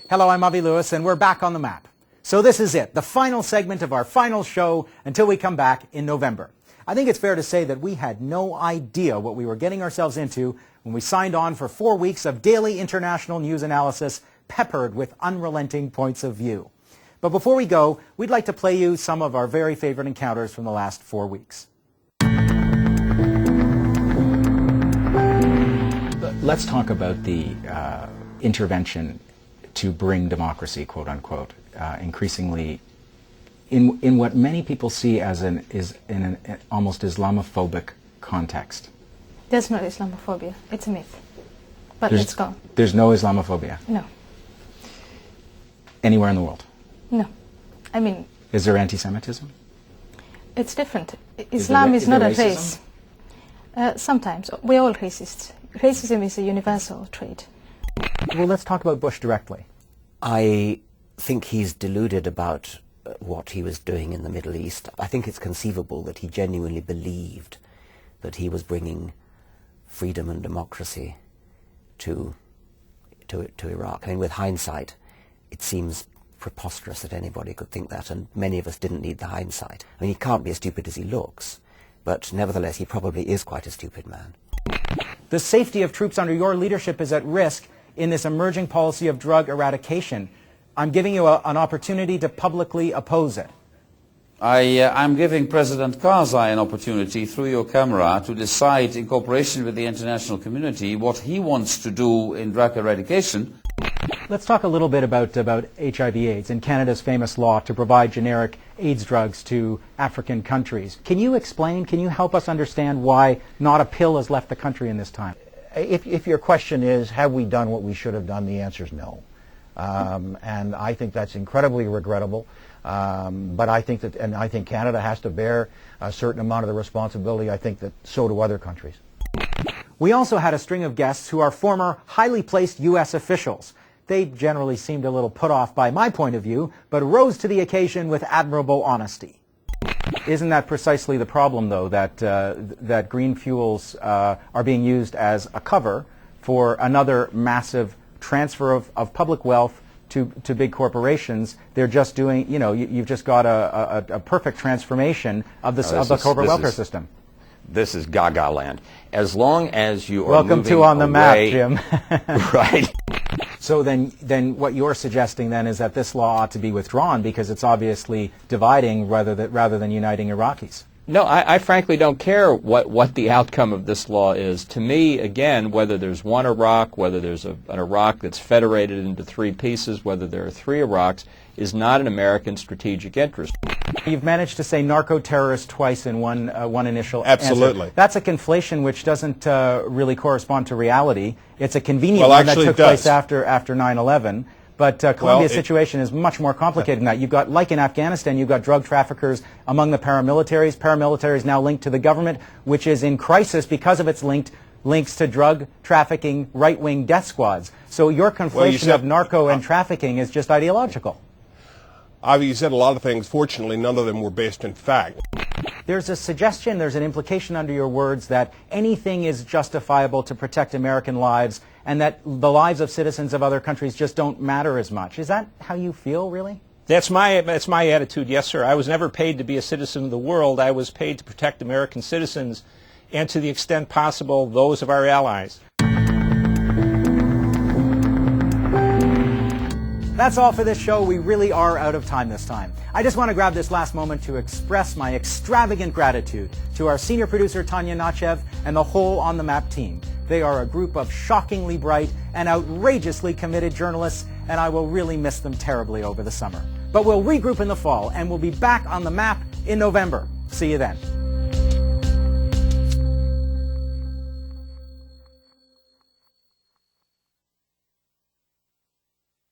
Hello, I'm Avi Lewis, and we're back on the map. So this is it, the final segment of our final show until we come back in November. I think it's fair to say that we had no idea what we were getting ourselves into when we signed on for 4 weeks of daily international news analysis peppered with unrelenting points of view. But before we go, we'd like to play you some of our very favorite encounters from the last 4 weeks. Let's talk about the intervention to bring democracy, quote unquote, increasingly in what many people see as an almost Islamophobic context. There's no Islamophobia. It's a myth. But let's go. There's no Islamophobia? No. Anywhere in the world? No. I mean... Is there anti-Semitism? It's different. Islam is not a race. Sometimes. We're all racists. Racism is a universal trait. Well, let's talk about Bush directly. I think he's deluded about what he was doing in the Middle East. I think it's conceivable that he genuinely believed that he was bringing freedom and democracy to Iraq. I mean, with hindsight, it seems preposterous that anybody could think that, and many of us didn't need the hindsight. I mean, he can't be as stupid as he looks, but nevertheless, he probably is quite a stupid man. The safety of troops under your leadership is at risk in this emerging policy of drug eradication. I'm giving you an opportunity to publicly oppose it. I'm giving President Karzai an opportunity, through your camera, to decide, in cooperation with the international community, what he wants to do in drug eradication. Let's talk a little bit about HIV/AIDS and Canada's famous law to provide generic AIDS drugs to African countries. Can you explain, can you help us understand why not a pill has left the country in this time? If your question is, have we done what we should have done, the answer is no. And I think that's incredibly regrettable. But I think that, and I think Canada has to bear a certain amount of the responsibility. I think that so do other countries. We also had a string of guests who are former highly placed U.S. officials. They generally seemed a little put off by my point of view, but rose to the occasion with admirable honesty. Isn't that precisely the problem, though, that green fuels are being used as a cover for another massive transfer of public wealth to big corporations? They're just doing, you know, you've just got a perfect transformation of the corporate welfare system. This is Gaga land. As long as you are Welcome moving to On the Map, away, Jim. Right. So then what you're suggesting then is that this law ought to be withdrawn because it's obviously dividing rather than uniting Iraqis. No, I frankly don't care what the outcome of this law is. To me, again, whether there's one Iraq, whether there's an Iraq that's federated into 3 pieces, whether there are 3 Iraqs, is not an American strategic interest. You've managed to say narco-terrorist twice in one initial Absolutely. answer. That's a conflation which doesn't really correspond to reality. It's a convenient one that took place after 9/11. But Colombia's situation is much more complicated than that. You've got, like in Afghanistan, you've got drug traffickers among the paramilitaries. Paramilitaries now linked to the government, which is in crisis because of its links to drug trafficking, right-wing death squads. So your conflation of narco and trafficking is just ideological. Avi, you said a lot of things. Fortunately, none of them were based in fact. There's a suggestion, there's an implication under your words that anything is justifiable to protect American lives and that the lives of citizens of other countries just don't matter as much. Is that how you feel, really? That's my attitude, yes, sir. I was never paid to be a citizen of the world. I was paid to protect American citizens and, to the extent possible, those of our allies. That's all for this show. We really are out of time this time. I just want to grab this last moment to express my extravagant gratitude to our senior producer, Tanya Nachev, and the whole On the Map team. They are a group of shockingly bright and outrageously committed journalists, and I will really miss them terribly over the summer. But we'll regroup in the fall, and we'll be back on the map in November. See you then.